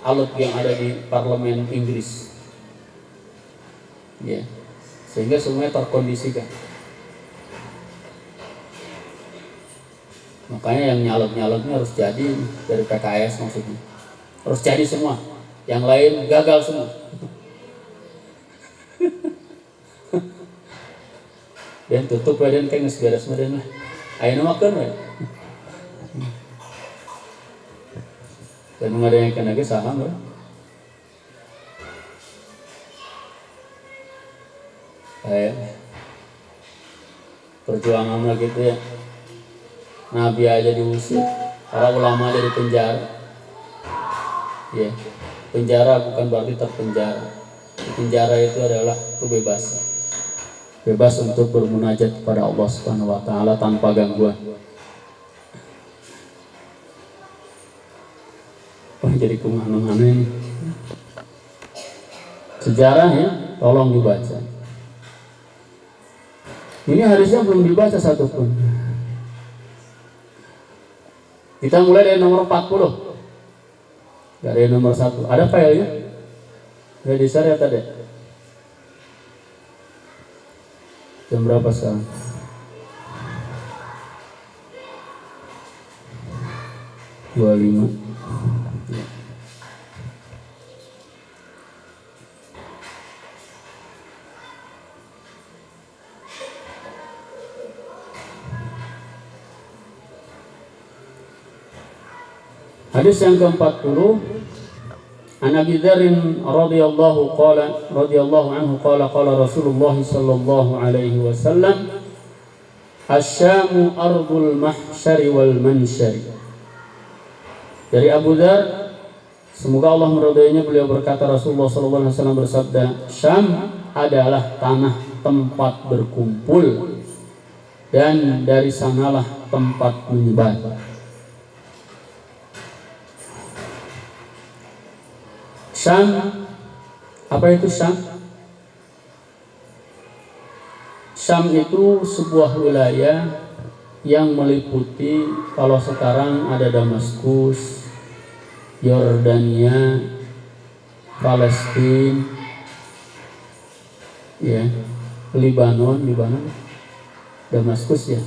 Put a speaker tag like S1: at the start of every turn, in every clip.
S1: alat yang ada di parlemen Inggris, ya, sehingga semuanya terkondisikan. Makanya yang nyalot-nyalotnya harus jadi dari PKS, maksudnya harus jadi semua, yang lain gagal semua. Dan tutup badan kayak nggak beres badan lah. Ayo makan ya. Dan nggak ada yang kena lagi saham lah. Kayak perjuangan lah gitu ya. Nabi aja diusir, para ulama dari penjara. Ya, penjara bukan berarti terpenjara. Penjara itu adalah kebebasan. Bebas untuk bermunajat kepada Allah Subhanahu wa taala tanpa gangguan. Oh, jadi kemana-mana ini. Sejarahnya tolong dibaca. Ini harusnya belum dibaca satupun. Kita mulai dari nomor 40. Dari nomor 1. Ada filenya? Ada di sana tadi. Jam berapa sekarang? Dua lima. Hadis yang ke-40. An Abi Dzar radhiyallahu anhu qala Rasulullah sallallahu alaihi wasallam asy-Syamu ardul mahsyari wal mansyari. Dari Abu Dzar, semoga Allah meridainya, beliau berkata, Rasulullah sallallahu alaihi wasallam bersabda, Syam adalah tanah tempat berkumpul dan dari sanalah tempat menyebar. Syam, apa itu Syam? Syam itu sebuah wilayah yang meliputi, kalau sekarang ada Damaskus, Yordania, Palestina, ya, Libanon, Damaskus ya.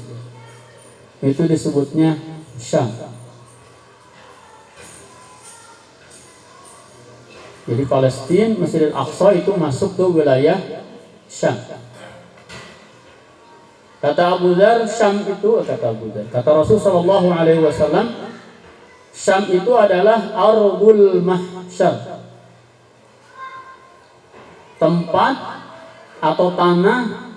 S1: Itu disebutnya Syam. Jadi Palestina, Masjidil Aqsa itu masuk ke wilayah Syam. Kata Abu Dzar, Syam itu, kata Rasul sallallahu alaihi wasallam, Syam itu adalah ardul mahsyar, tempat atau tanah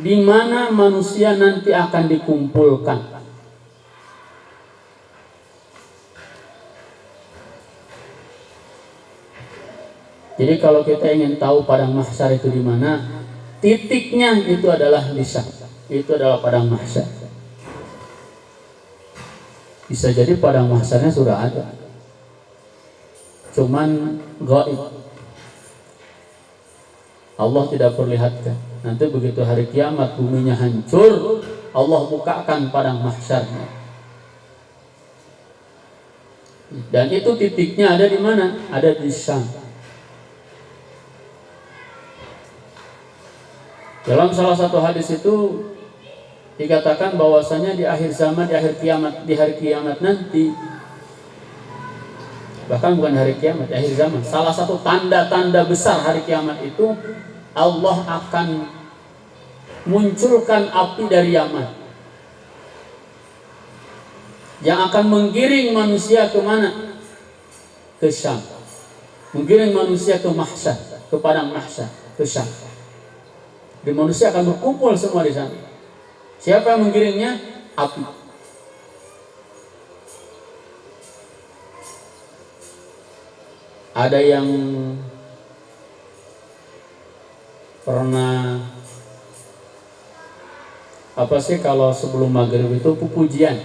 S1: di mana manusia nanti akan dikumpulkan. Jadi kalau kita ingin tahu padang mahsyar itu di mana, titiknya itu adalah di Syam. Itu adalah padang mahsyar. Bisa jadi padang mahsyarnya sudah ada, cuman gaib. Allah tidak perlihatkan. Nanti begitu hari kiamat buminya hancur, Allah bukakan padang mahsyarnya. Dan itu titiknya ada di mana? Ada di Syam. Dalam salah satu hadis itu dikatakan bahwasanya di akhir zaman, di hari kiamat nanti, bahkan bukan hari kiamat, di akhir zaman, salah satu tanda-tanda besar hari kiamat itu, Allah akan munculkan api dari Yaman yang akan menggiring manusia ke mana? Ke Syam. Menggiring manusia ke mahsyar, ke padang mahsyar, ke Syam. Di manusia akan berkumpul semua di sana. Siapa yang menggiringnya? Api. Ada yang pernah apa sih kalau sebelum maghrib itu pujian?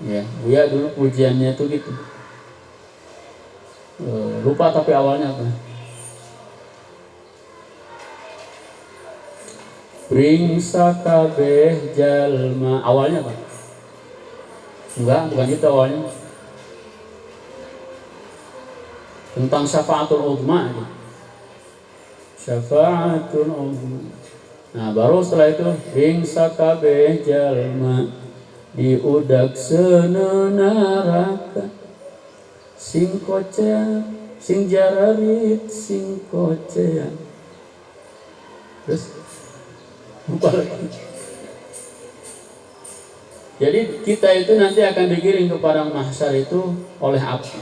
S1: Ya, Buya dulu pujiannya itu gitu. Lupa tapi awalnya apa? Bringsa kabeh jalma, awalnya apa? Enggak, bukan itu awalnya. tentang syafaatul uzma. Syafaatul uzma. Nah, baru setelah itu bingsa kabeh jalma diudak sena neraka sing kocea sing jararit sing kocea. Terus apa lagi? Jadi kita itu nanti akan digiring ke padang mahsyar itu oleh api.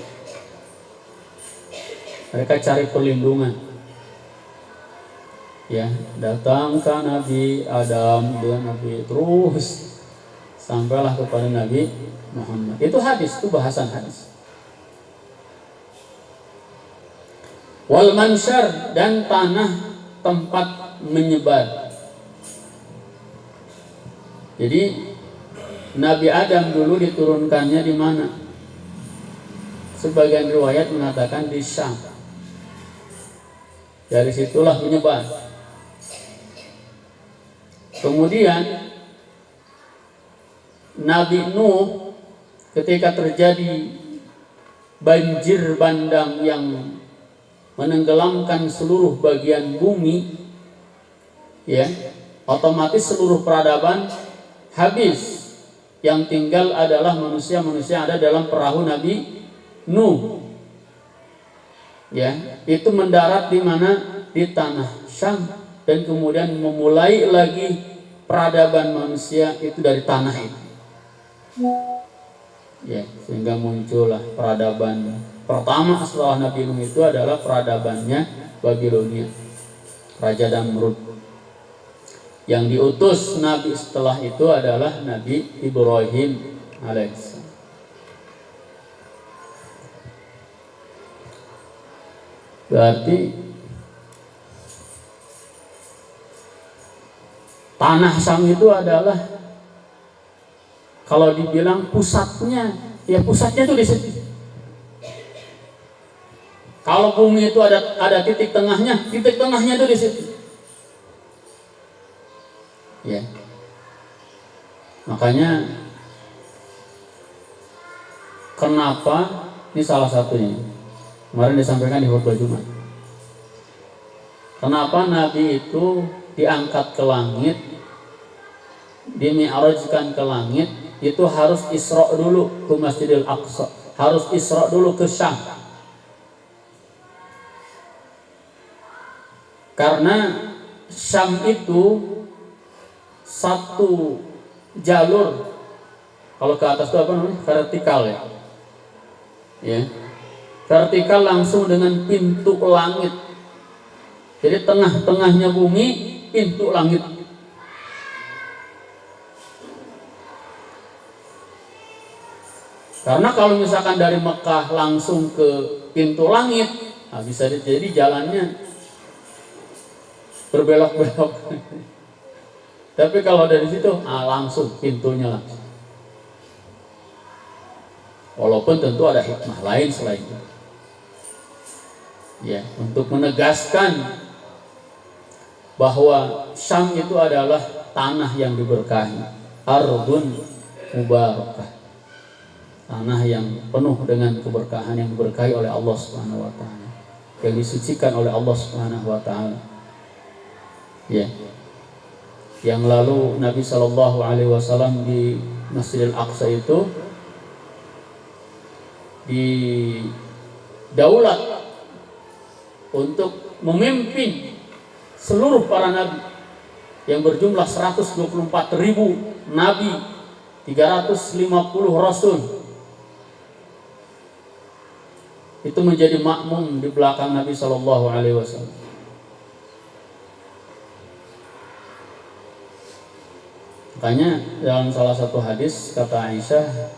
S1: Mereka cari perlindungan. Ya, datangkan Nabi Adam dan Nabi terus sampailah kepada Nabi Muhammad. Itu hadis, itu bahasan hadis. Wal mansyar, dan tanah tempat menyebar. Jadi Nabi Adam dulu diturunkannya di mana? Sebagian riwayat mengatakan di Syam. Dari situlah menyebar. Kemudian Nabi Nuh ketika terjadi banjir bandang yang menenggelamkan seluruh bagian bumi, ya, otomatis seluruh peradaban habis. Yang tinggal adalah manusia-manusia ada dalam perahu Nabi Nuh. Ya, itu mendarat di mana? Di tanah Syam, dan kemudian memulai lagi peradaban manusia itu dari tanah itu. Ya, sehingga muncullah peradaban pertama setelah Nabi Nuh itu adalah peradabannya Babilonia, Raja Namrud. Yang diutus Nabi setelah itu adalah Nabi Ibrahim alaihissalam. Berarti tanah Syam itu adalah, kalau dibilang pusatnya, ya pusatnya itu di situ. Kalau bumi itu ada titik tengahnya itu di situ. Ya, makanya kenapa, ini salah satunya kemarin disampaikan di khutbah Jumat, kenapa Nabi itu diangkat ke langit, dimi'rajkan ke langit, itu harus Isra dulu ke Masjidil Aqsa, harus Isra dulu ke Syam. Karena Syam itu satu jalur, kalau ke atas itu apa namanya? Vertikal, ya. Ya. Vertikal langsung dengan pintu langit. Jadi tengah-tengahnya bumi, pintu langit. Karena kalau misalkan dari Mekah langsung ke pintu langit, nah bisa jadi jalannya berbelok-belok. Tapi kalau dari situ, langsung pintunya langsung. Walaupun tentu ada hikmah lain selain itu. Ya, untuk menegaskan bahwa Syam itu adalah tanah yang diberkahi, ardun mubarakah, tanah yang penuh dengan keberkahan, yang diberkahi oleh Allah Subhanahu wa taala, yang disucikan oleh Allah Subhanahu wa taala. Ya. Yang lalu Nabi Shallallahu Alaihi Wasallam di Masjidil Aqsa itu didaulat untuk memimpin seluruh para nabi yang berjumlah 124.000 nabi, 350 rasul. Itu menjadi makmum di belakang Nabi Shallallahu Alaihi Wasallam. Makanya dalam salah satu hadis kata Aisyah,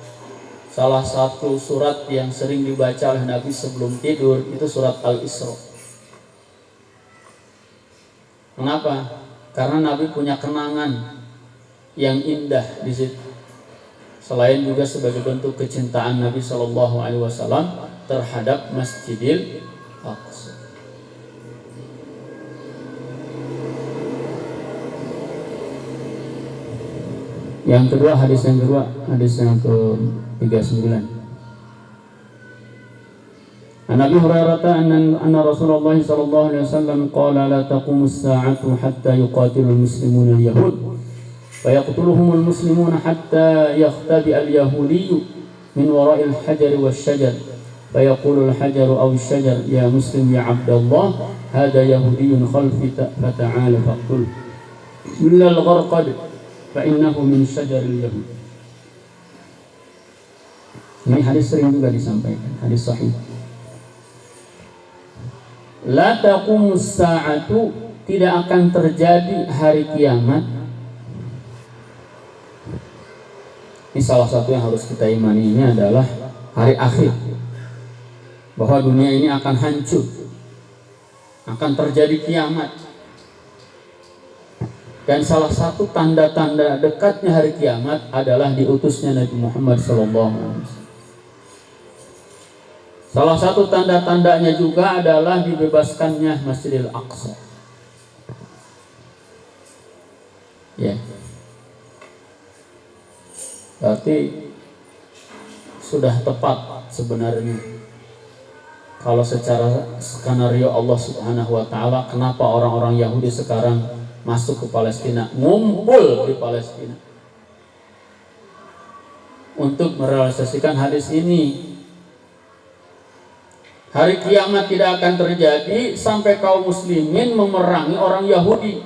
S1: salah satu surat yang sering dibaca oleh Nabi sebelum tidur itu surat Al-Isra. Kenapa? Karena Nabi punya kenangan yang indah di situ. Selain juga sebagai bentuk kecintaan Nabi Shallallahu Alaihi Wasallam terhadap Masjidil Aqsa. Yang kedua, hadis yang ke-39. An Abi Hurairah anna Rasulullah sallallahu alaihi wasallam qala la taqumu as-sa'atu hatta yuqatilu al-muslimuna al-yahud fa yaqtuluhum al-muslimuna hatta yakhtabi al-yahudiyyu min wara'i al-hajar wash-shajar fa yaqulu al-hajaru aw ash-shajar ya muslim ya abdallah hadha yahudiyyun khalfi fata'ala faqtul illa al-gharqad fa innahu min shajar al-yahud. Ini hadis sering juga disampaikan, hadis sahih. La taqumus sa'atu, tidak akan terjadi hari kiamat. Ini salah satu yang harus kita imani, ini adalah hari akhir, bahwa dunia ini akan hancur, akan terjadi kiamat. Dan salah satu tanda-tanda dekatnya hari kiamat adalah diutusnya Nabi Muhammad SAW. Salah satu tanda-tandanya juga adalah dibebaskannya Masjidil Aqsa. Ya. Berarti sudah tepat sebenarnya kalau secara skenario Allah Subhanahu wa taala, kenapa orang-orang Yahudi sekarang masuk ke Palestina, ngumpul di Palestina untuk merealisasikan hadis ini. Hari kiamat tidak akan terjadi sampai kaum muslimin memerangi orang Yahudi.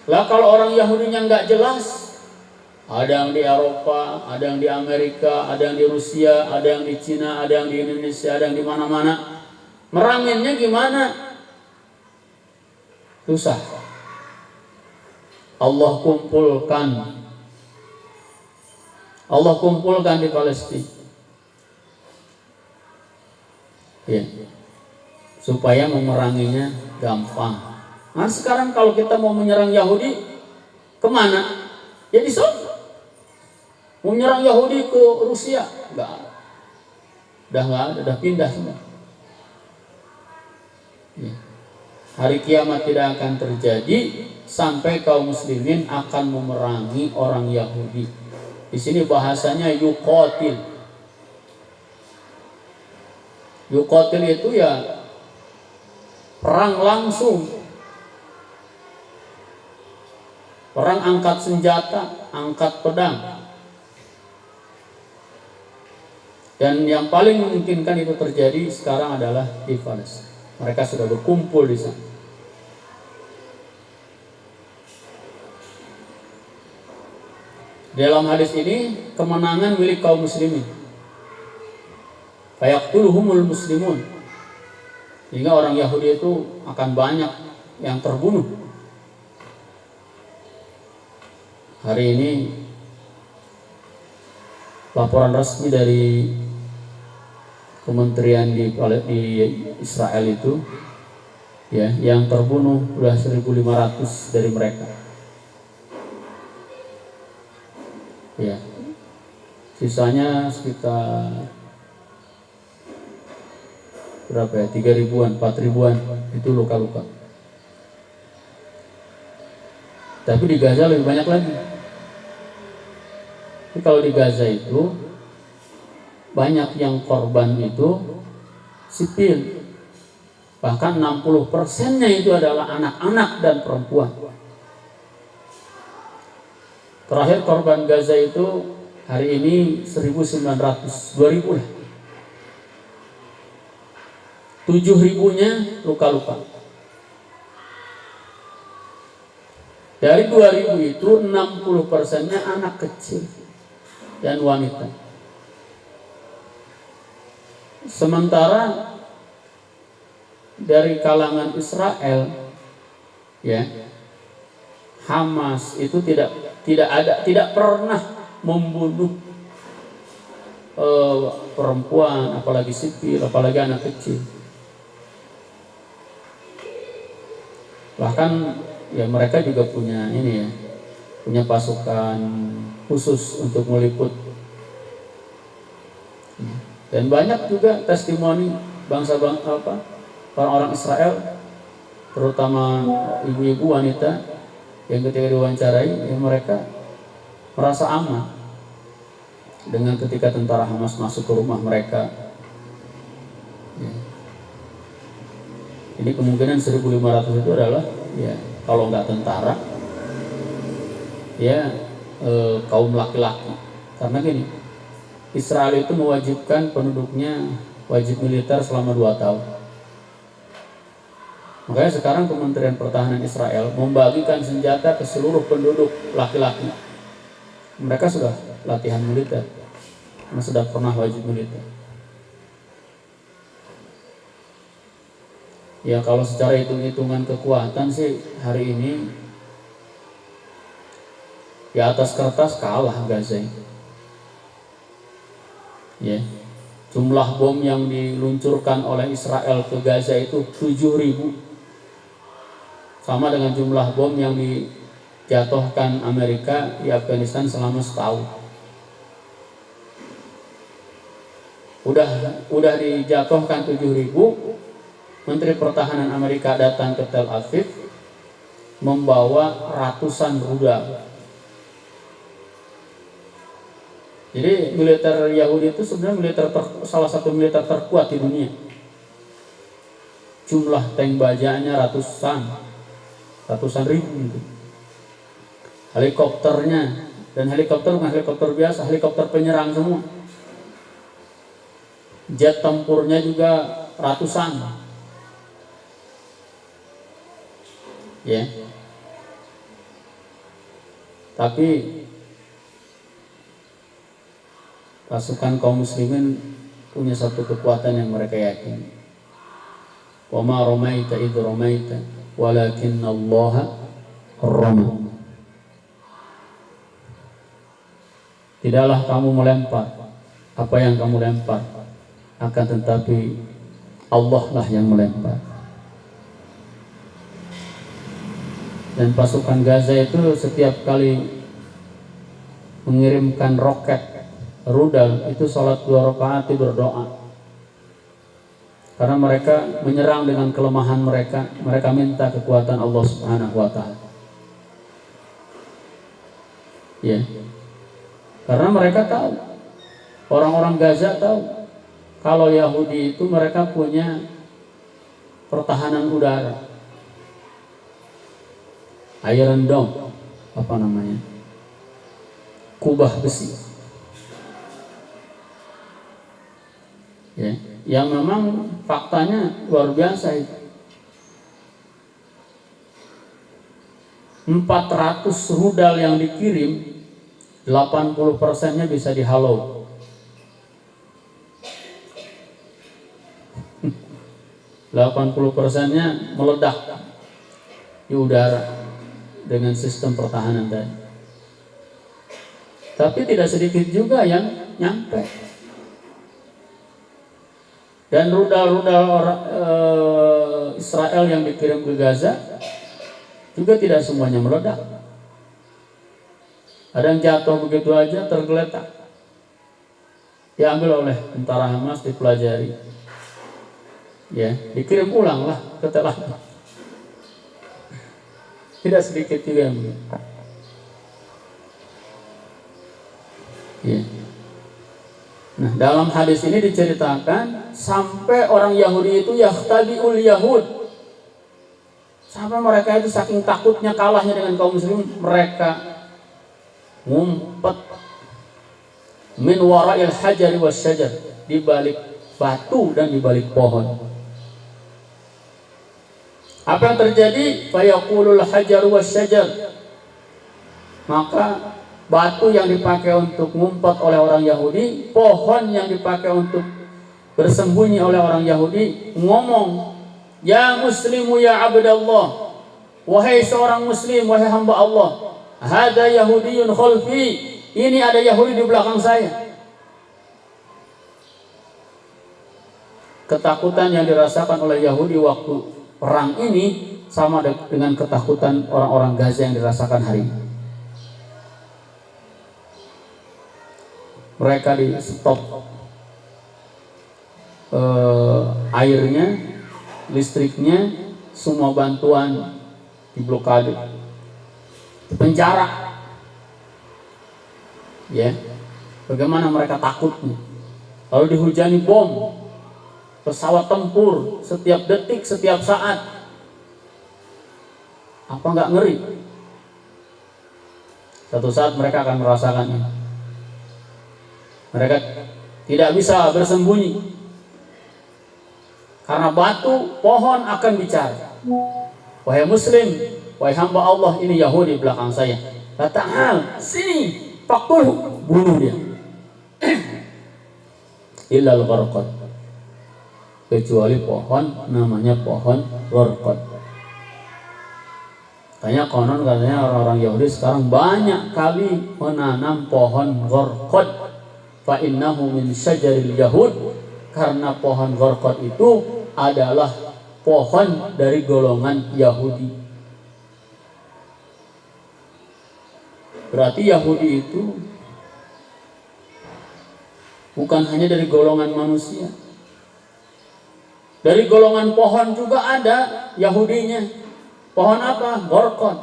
S1: Lah kalau orang Yahudinya nggak jelas, ada yang di Eropa, ada yang di Amerika, ada yang di Rusia, ada yang di Cina, ada yang di Indonesia, ada yang di mana-mana. Meranginnya gimana? Susah. Allah kumpulkan di Palestina. Ya, supaya memeranginya gampang. Nah sekarang kalau kita mau menyerang Yahudi, kemana? Ya di sana. Mau menyerang Yahudi ke Rusia, udah nggak ada, udah pindah semua. Ya. Hari kiamat tidak akan terjadi sampai kaum muslimin akan memerangi orang Yahudi. Di sini bahasanya yuqatil. Yuqatil itu ya perang langsung, perang angkat senjata, angkat pedang. Dan yang paling memungkinkan itu terjadi sekarang adalah di Palestina. Mereka sudah berkumpul di sana. Dalam hadis ini kemenangan milik kaum muslimin. Fayaqtuluhumul muslimun, sehingga orang Yahudi itu akan banyak yang terbunuh. Hari ini laporan resmi dari kementerian di Israel itu, ya, yang terbunuh sudah 1.500 dari mereka. Ya, sisanya sekitar berapa ya, 3.000-an, 4.000-an itu luka-luka. Tapi di Gaza lebih banyak lagi. Tapi kalau di Gaza itu banyak yang korban itu sipil, bahkan 60%-nya itu adalah anak-anak dan perempuan. Terakhir korban Gaza itu hari ini 1.900, 2.000 lah. 7.000-nya luka-luka. Dari 2.000 itu 60%-nya anak kecil dan wanita. Sementara dari kalangan Israel, ya, Hamas itu tidak pernah membunuh perempuan, apalagi sipil, apalagi anak kecil. Bahkan ya mereka juga punya ini ya, punya pasukan khusus untuk meliput. Dan banyak juga testimoni orang-orang Israel, terutama ibu-ibu wanita yang ketika diwawancarai, ya mereka merasa aman. dengan ketika tentara Hamas masuk ke rumah mereka. Ya. Ini kemungkinan 1.500 itu adalah ya kalau nggak tentara ya kaum laki-laki. Karena gini, Israel itu mewajibkan penduduknya wajib militer selama 2 tahun. Makanya sekarang Kementerian Pertahanan Israel membagikan senjata ke seluruh penduduk laki-laki. Mereka sudah latihan militer, karena sudah pernah wajib militer. Ya kalau secara hitung-hitungan kekuatan sih hari ini ya atas kertas kalah Gaza. Ya, jumlah bom yang diluncurkan oleh Israel ke Gaza itu 7.000, sama dengan jumlah bom yang dijatuhkan Amerika di Afghanistan selama setahun. Udah dijatuhkan 7.000. Menteri Pertahanan Amerika datang ke Tel Aviv membawa ratusan rudal. Jadi militer Yahudi itu sebenarnya salah satu militer terkuat di dunia. Jumlah tank bajanya ratusan ribu gitu. Helikopternya, dan helikopter bukan helikopter biasa, helikopter penyerang semua. Jet tempurnya juga ratusan. Ya. Tapi pasukan kaum muslimin punya satu kekuatan yang mereka yakini. Wa ma ramaita idh ramaita walakinna Allah rama. Tidaklah kamu melempar apa yang kamu lempar, akan tetapi Allah lah yang melempar. Dan pasukan Gaza itu setiap kali mengirimkan roket, rudal, itu sholat 2 rakaat berdoa. Karena mereka menyerang dengan kelemahan mereka minta kekuatan Allah Subhanahu wa Ta'ala. Ya. Karena mereka tahu, orang-orang Gaza tahu kalau Yahudi itu mereka punya pertahanan udara. Iron Dome, apa namanya? Kubah besi. Ya, yang memang faktanya luar biasa itu. 400 rudal yang dikirim, 80%-nya bisa dihalau. 80%-nya meledak di udara dengan sistem pertahanan tadi. Tapi tidak sedikit juga yang nyampe. Dan rudal-rudal Israel yang dikirim ke Gaza juga tidak semuanya meledak. Ada yang jatuh begitu aja, tergeletak, diambil oleh tentara Hamas, dipelajari, ya, dikirim ulang lah ke Tel Aviv. Tidak sedikit juga yang begitu. Ya. Nah, dalam hadis ini diceritakan sampai orang Yahudi itu yahtabiul Yahud, sampai mereka itu saking takutnya kalahnya dengan kaum muslimin, mereka ngumpet min wara'il hajari wasyajar, di balik batu dan di balik pohon. Apa yang terjadi? Fayaqulul hajar wasyajar, maka batu yang dipakai untuk ngumpet oleh orang Yahudi, pohon yang dipakai untuk bersembunyi oleh orang Yahudi ngomong, ya muslimu ya abdallah, wahai seorang muslim, wahai hamba Allah, hada yahudiyun khalfi, ini ada Yahudi di belakang saya. Ketakutan yang dirasakan oleh Yahudi waktu perang ini sama dengan ketakutan orang-orang Gaza yang dirasakan hari ini. Mereka di stop airnya, listriknya, semua bantuan diblokade, penjara, ya. Bagaimana mereka takutnya. Lalu dihujani bom, pesawat tempur setiap detik, setiap saat. Apa nggak ngeri? Satu saat mereka akan merasakannya. Mereka tidak bisa bersembunyi. Karena batu, pohon akan bicara. Wahai muslim, wahai hamba Allah, ini Yahudi belakang saya. Ta'al, sini, faqtulhu, bunuh dia. Illal gharqad, kecuali pohon namanya pohon gharqad. Katanya orang-orang Yahudi sekarang banyak kali menanam pohon gharqad. Fa innahu min syajaril yahud, karena pohon gharqad itu adalah pohon dari golongan Yahudi. Berarti Yahudi itu bukan hanya dari golongan manusia. Dari golongan pohon juga ada Yahudinya. Pohon apa? Gharqad.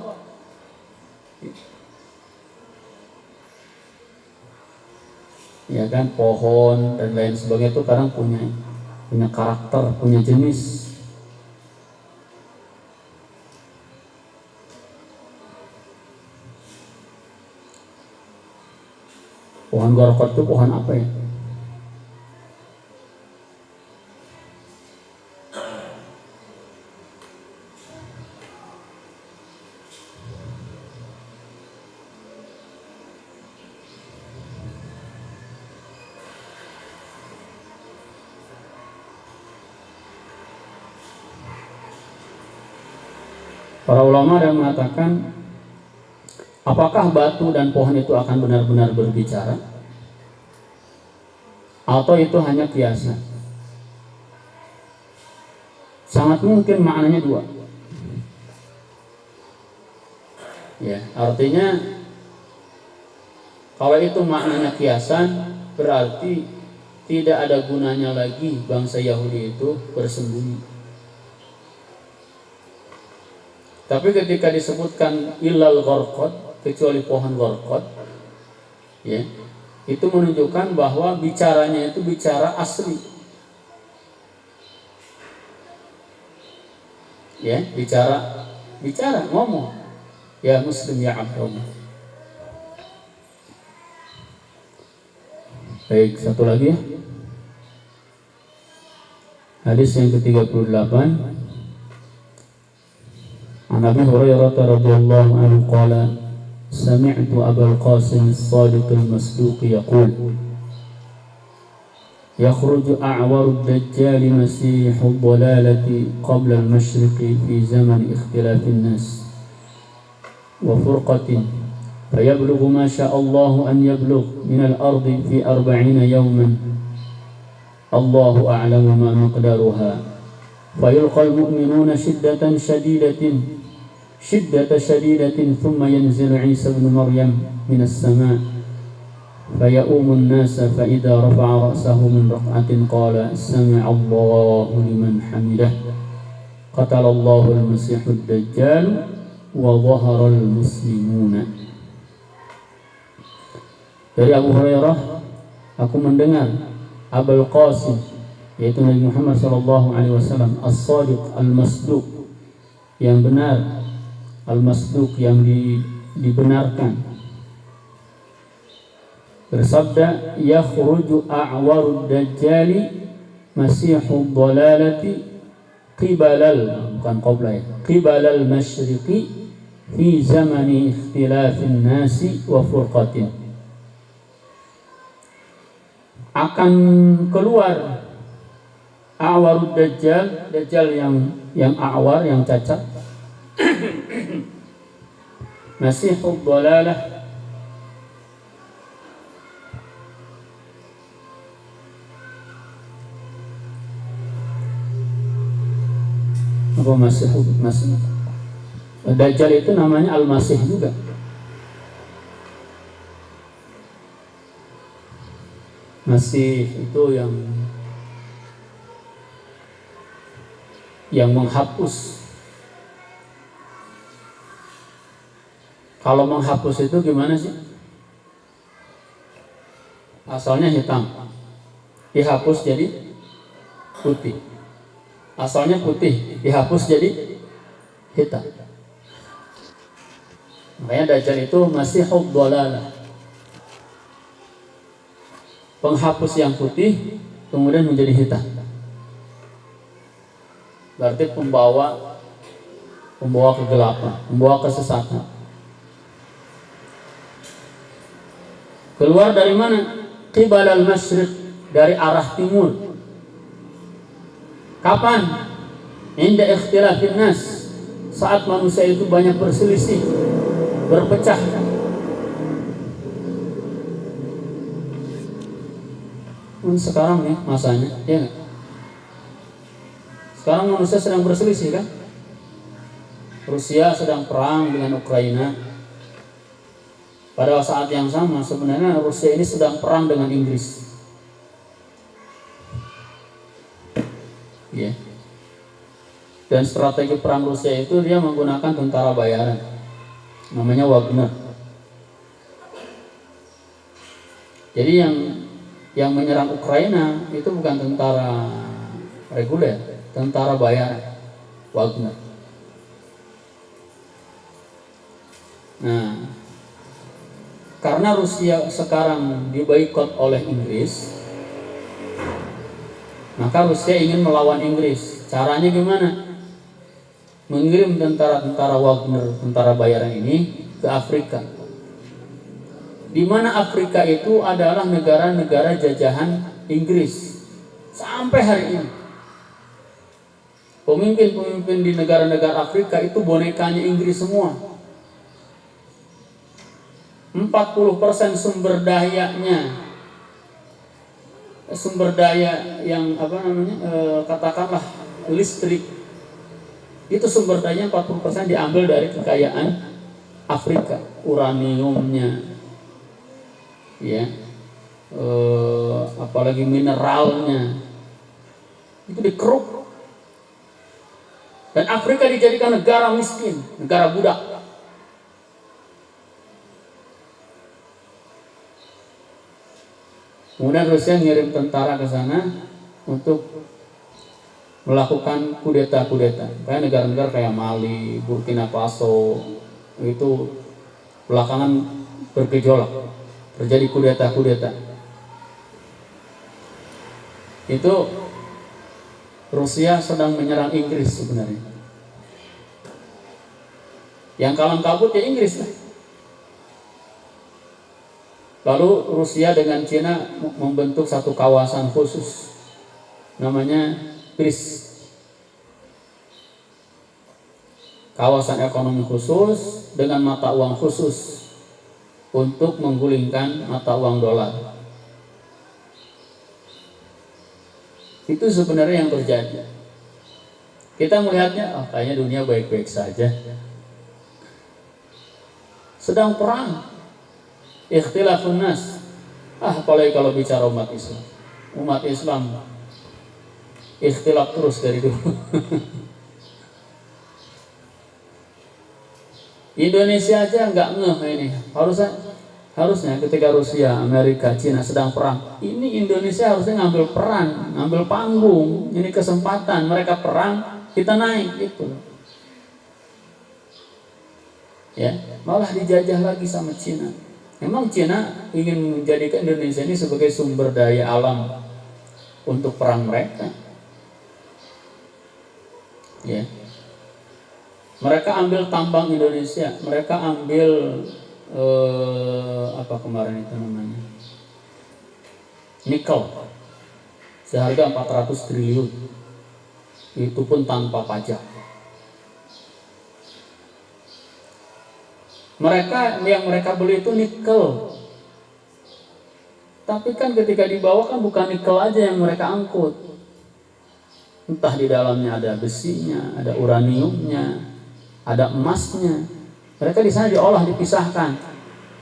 S1: Ya kan, pohon dan lain sebagainya itu kadang punya karakter, punya jenis. Pohon gharqad itu pohon apa ya? Para ulama ada yang mengatakan, apakah batu dan pohon itu akan benar-benar berbicara? Atau itu hanya kiasan? Sangat mungkin maknanya dua. Ya, artinya kalau itu maknanya kiasan, berarti tidak ada gunanya lagi bangsa Yahudi itu bersembunyi. Tapi ketika disebutkan illal gharqad, kecuali pohon gharqad, ya, itu menunjukkan bahwa bicaranya itu bicara asli. Ya, bicara ngomong. Ya muslim ya Abdullah. Baik, satu lagi ya. Hadis yang ke-38. An Abi Hurairah radhiyallahu anhu qala sami'tu Abul Qasim as-Sadiq al-Masduq yaqul yakhruju a'waru ad-dajjal masihu ad-dalalati qabla al-mashriqi fi zaman ikhtilafi an-nas wa furqatin fayablughu ma syaa Allah an yablugh min al-ardi fi 40 yawman Allahu a'lamu ma miqdaruha fayulqa al-mu'minuna shiddatan شديدة ثم ينزل عيسى بن مريم من السماء فيؤم الناس فإذا رفع رأسه من ركعة قال سمع الله لمن حمده قتل الله المسيح الدجال وظهر المسلمون. Dari Abu Hurairah, aku mendengar Abul Qasim, yaitu Nabi Muhammad SAW, As-Sadiq Al-Masduq, yang benar, Al-Masduq yang dibenarkan, bersabda, yakhruju a'warud dajjali masihud dalalati qibalal masyriqi fi zamani ikhtilafin nasi wa furqatin. Akan keluar a'warud dajjal, dajjal yang a'war, yang cacat, masihud dalalah, apa masih dajjal itu namanya al-masih juga. Masih itu yang menghapus. Kalau menghapus itu gimana sih? asalnya hitam, dihapus jadi putih. Asalnya putih, dihapus jadi hitam. Makanya Dajjal itu Masihud Dhalalah, penghapus yang putih kemudian menjadi hitam. Berarti pembawa kegelapan, pembawa kesesatan. Keluar dari mana? Qibal al-masyriq, dari arah timur. Kapan? Inda ikhtilafin nas, saat manusia itu banyak berselisih, berpecah. Sekarang nih masanya, ya gak? Sekarang manusia sedang berselisih kan? Rusia sedang perang dengan Ukraina. Pada saat yang sama sebenarnya Rusia ini sedang perang dengan Inggris. Ya. Dan strategi perang Rusia itu dia menggunakan tentara bayaran, namanya Wagner. Jadi yang menyerang Ukraina itu bukan tentara reguler, tentara bayaran, Wagner. Nah, karena Rusia sekarang diboikot oleh Inggris, maka Rusia ingin melawan Inggris. Caranya gimana? Mengirim tentara-tentara Wagner, tentara bayaran ini ke Afrika. Di mana Afrika itu adalah negara-negara jajahan Inggris sampai hari ini. Pemimpin-pemimpin di negara-negara Afrika itu bonekanya Inggris semua. 40% sumber daya yang katakanlah listrik, itu sumber dayanya 40% diambil dari kekayaan Afrika, uraniumnya, ya, apalagi mineralnya itu dikeruk, dan Afrika dijadikan negara miskin, negara budak. Kemudian Rusia ngirim tentara ke sana untuk melakukan kudeta. Kayak negara-negara kayak Mali, Burkina Faso itu belakangan bergejolak, terjadi kudeta. Itu Rusia sedang menyerang Inggris sebenarnya. Yang kalang kabut ya Inggris lah. Lalu Rusia dengan Cina membentuk satu kawasan khusus, namanya BRICS, kawasan ekonomi khusus dengan mata uang khusus untuk menggulingkan mata uang dolar. Itu sebenarnya yang terjadi. Kita melihatnya, kayaknya dunia baik-baik saja, sedang perang. Ikhtilafun nas. Apalagi kalau bicara umat Islam. Umat Islam ikhtilaf terus dari dulu. Indonesia aja nggak ngeh ini. Harusnya ketika Rusia, Amerika, Cina sedang perang, ini Indonesia harusnya ngambil peran, ngambil panggung. Ini kesempatan mereka perang, kita naik gitu. Ya, malah dijajah lagi sama Cina. Memang Cina ingin menjadikan Indonesia ini sebagai sumber daya alam untuk perang mereka. Ya. Mereka ambil tambang Indonesia, mereka ambil apa kemarin itu namanya? Nikel. Seharga 400 triliun. Itu pun tanpa pajak. Yang mereka beli itu nikel. Tapi kan ketika dibawa kan bukan nikel aja yang mereka angkut. Entah di dalamnya ada besinya, ada uraniumnya, ada emasnya. Mereka di sana diolah, dipisahkan,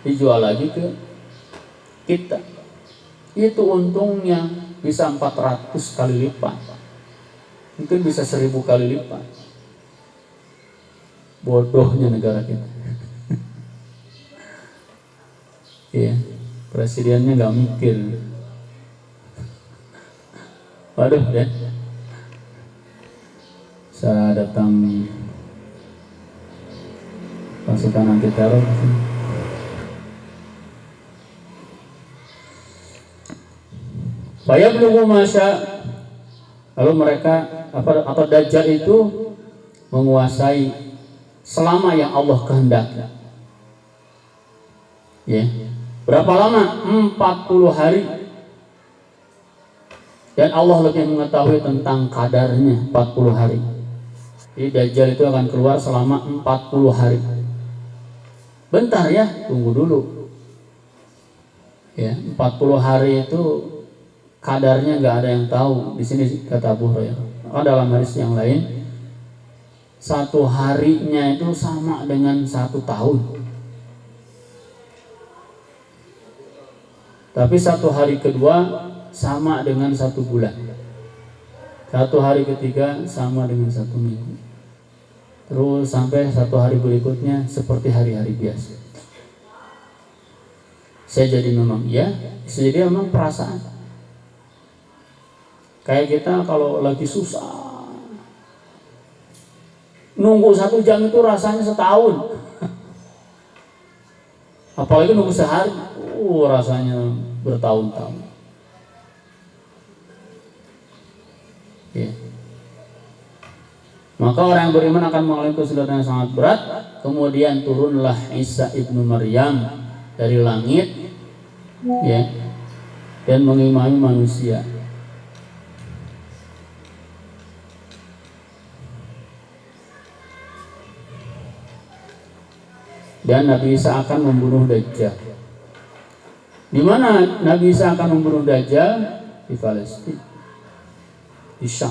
S1: dijual lagi ke kita. Itu untungnya bisa 400 kali lipat. Mungkin bisa 1000 kali lipat. Bodohnya negara kita. Iya, Presidennya nggak mikir. Waduh ya. Saya datang pasukan anti teror. Saya belum masya. Lalu mereka apa Dajjal itu menguasai selama yang Allah kehendaki. Ya. Berapa lama? 40 hari. Dan Allah lebih mengetahui tentang kadarnya 40 hari. Jadi Dajjal itu akan keluar selama 40 hari. Bentar ya, tunggu dulu. Ya, 40 hari itu kadarnya nggak ada yang tahu. Di sini kata Abu Hurairah. Dalam hadis yang lain, satu harinya itu sama dengan 1 tahun. Tapi 1 hari kedua sama dengan 1 bulan. 1 hari ketiga sama dengan 1 minggu. Terus sampai 1 hari berikutnya seperti hari-hari biasa. Saya jadi memang ya, jadi memang perasaan. Kayak kita kalau lagi susah, nunggu 1 jam itu rasanya setahun. Apalagi nunggu sehari, rasanya bertahun-tahun. Ya. Maka orang yang beriman akan mengalami kesulitan yang sangat berat. Kemudian turunlah Isa ibnu Maryam dari langit, ya, dan mengimami manusia. Dan Nabi Isa akan membunuh Dajjal. Di mana Nabi Isa akan membunuh Dajjal? Di Palestina, di Syam.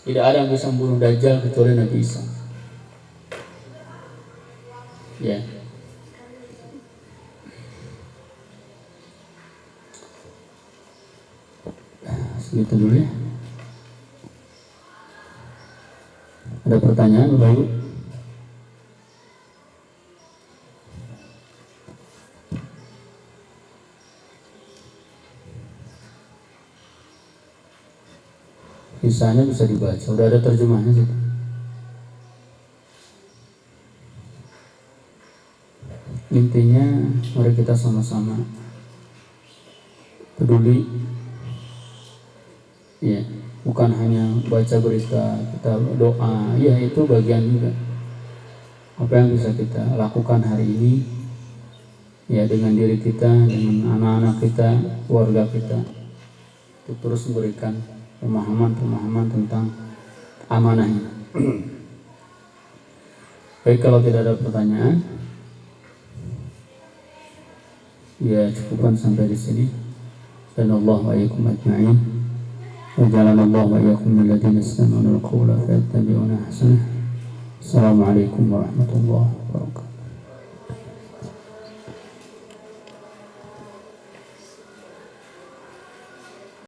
S1: Tidak ada yang bisa membunuh Dajjal kecuali Nabi Isa. Ya. Segitu dulu ya. Ada pertanyaan Bapak Ibu? Kisahnya bisa dibaca, udah ada terjemahnya sih. Intinya mari kita sama-sama peduli, ya, bukan hanya baca berita, kita doa, ya itu bagian juga. Apa yang bisa kita lakukan hari ini, ya, dengan diri kita, dengan anak-anak kita, keluarga kita, itu terus memberikan pemahaman tentang amanahnya. Baik, kalau tidak ada pertanyaan, ya cukupkan sampai di sini. Dan Allah wa iyyakum ajma'in. Wa ja'alana Allah wa iyyakum minal ladzina yastami'una al-qawla fayattabi'una ahsanah. Assalamualaikum warahmatullahi wabarakatuh.